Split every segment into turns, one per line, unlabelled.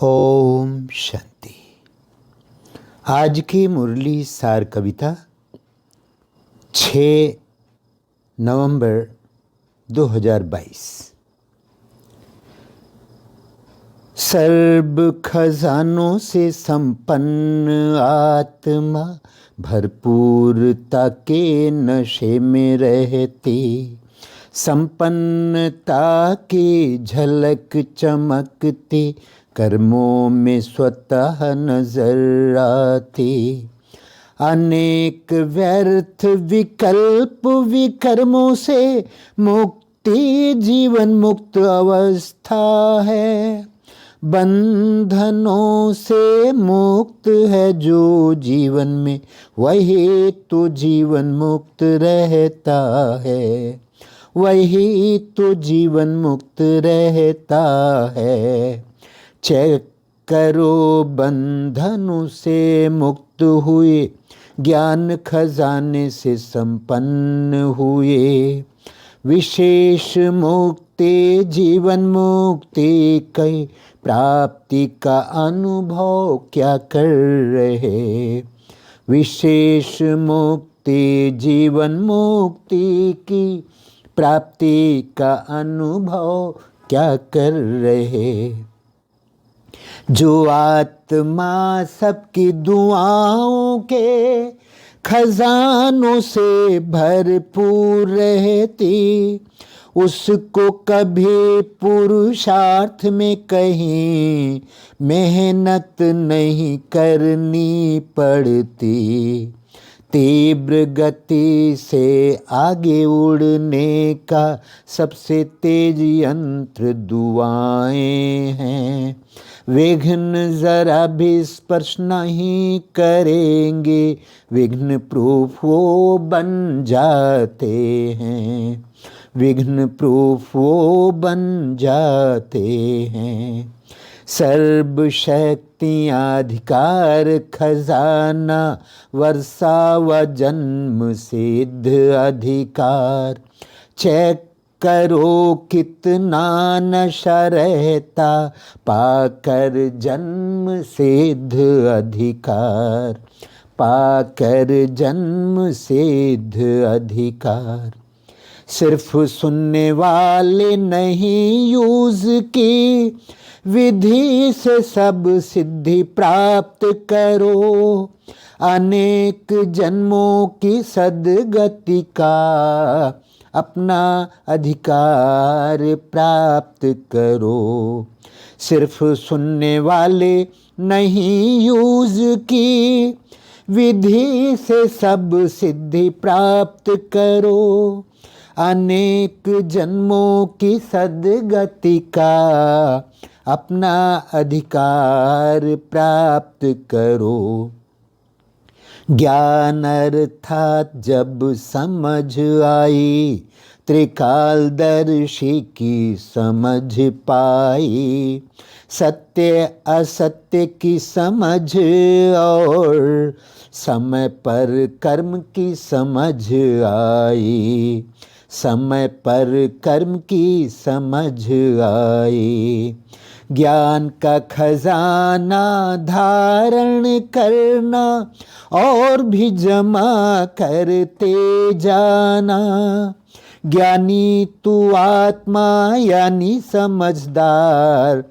ओम शांति। आज की मुरली सार कविता 6 नवंबर 2022। सर्व खजानों से संपन्न आत्मा भरपूरता के नशे में रहती, संपन्नता की झलक चमकती कर्मों में स्वतः नजर आती। अनेक व्यर्थ विकल्प विकर्मों से मुक्ति जीवन मुक्त अवस्था है। बंधनों से मुक्त है जो जीवन में, वही तो जीवन मुक्त रहता है, वही तो जीवन मुक्त रहता है। चेक करो बंधनों से मुक्त हुए, ज्ञान खजाने से संपन्न हुए। विशेष मुक्ति जीवन मुक्ति की प्राप्ति का अनुभव क्या कर रहे। विशेष मुक्ति जीवन मुक्ति की प्राप्ति का अनुभव क्या कर रहे। जो आत्मा सबकी दुआओं के खजानों से भरपूर रहती, उसको कभी पुरुषार्थ में कहीं मेहनत नहीं करनी पड़ती। तीव्र गति से आगे उड़ने का सबसे तेज यंत्र दुआएं हैं। विघ्न जरा भी स्पर्श नहीं करेंगे, विघ्न प्रूफ वो बन जाते हैं, विघ्न प्रूफ वो बन जाते हैं। सर्व शक्तियाँ अधिकार खजाना वर्षा व जन्म सिद्ध अधिकार। चेक करो कितना नशा रहता पाकर जन्म सिद्ध अधिकार, पाकर जन्म सिद्ध अधिकार। सिर्फ सुनने वाले नहीं यूज की विधि से सब सिद्धि प्राप्त करो। अनेक जन्मों की सदगति का अपना अधिकार प्राप्त करो। सिर्फ सुनने वाले नहीं यूज की विधि से सब सिद्धि प्राप्त करो। अनेक जन्मों की सदगति का अपना अधिकार प्राप्त करो। ज्ञान अर्थात जब समझ आई, त्रिकालदर्शी की समझ पाई। सत्य असत्य की समझ और समय पर कर्म की समझ आई, समय पर कर्म की समझ आई। ज्ञान का खजाना धारण करना और भी जमा करते जाना। ज्ञानी तू आत्मा यानी समझदार,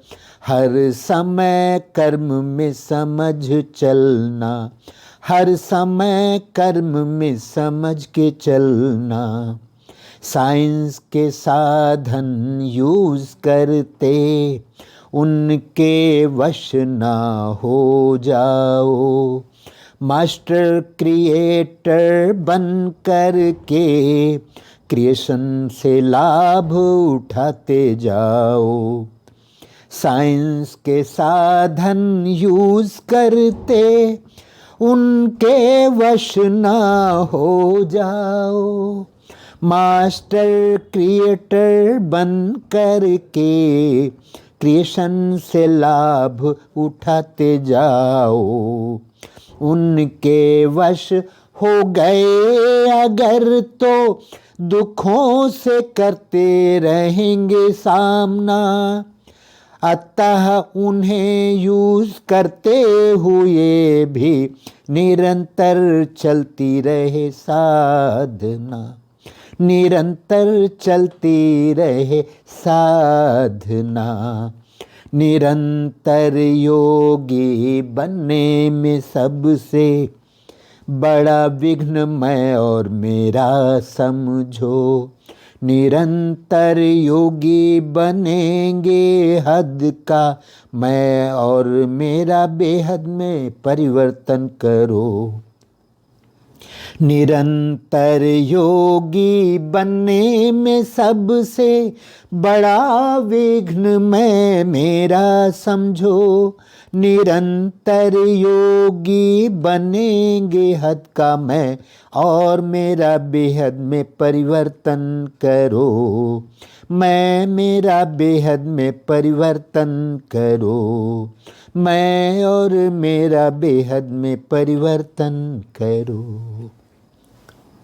हर समय कर्म में समझ चलना, हर समय कर्म में समझ के चलना। साइंस के साधन यूज करते उनके वश ना हो जाओ। मास्टर क्रिएटर बन कर के क्रिएशन से लाभ उठाते जाओ। साइंस के साधन यूज करते उनके वश ना हो जाओ। मास्टर क्रिएटर बन कर के क्रिएशन से लाभ उठाते जाओ। उनके वश हो गए अगर तो दुखों से करते रहेंगे सामना। अतः उन्हें यूज करते हुए भी निरंतर चलती रहे साधना, निरंतर चलती रहे साधना। निरंतर योगी बनने में सबसे बड़ा विघ्न मैं और मेरा समझो। निरंतर योगी बनेंगे हद का मैं और मेरा बेहद में परिवर्तन करो। निरंतर योगी बनने में सबसे बड़ा विघ्न मैं मेरा समझो। निरंतर योगी बनेंगे हद का मैं और मेरा बेहद में परिवर्तन करो। मैं मेरा बेहद में परिवर्तन करो। मैं और मेरा बेहद में परिवर्तन करो।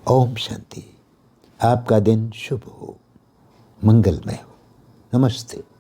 ओम शांति। आपका दिन शुभ हो, मंगलमय हो। नमस्ते।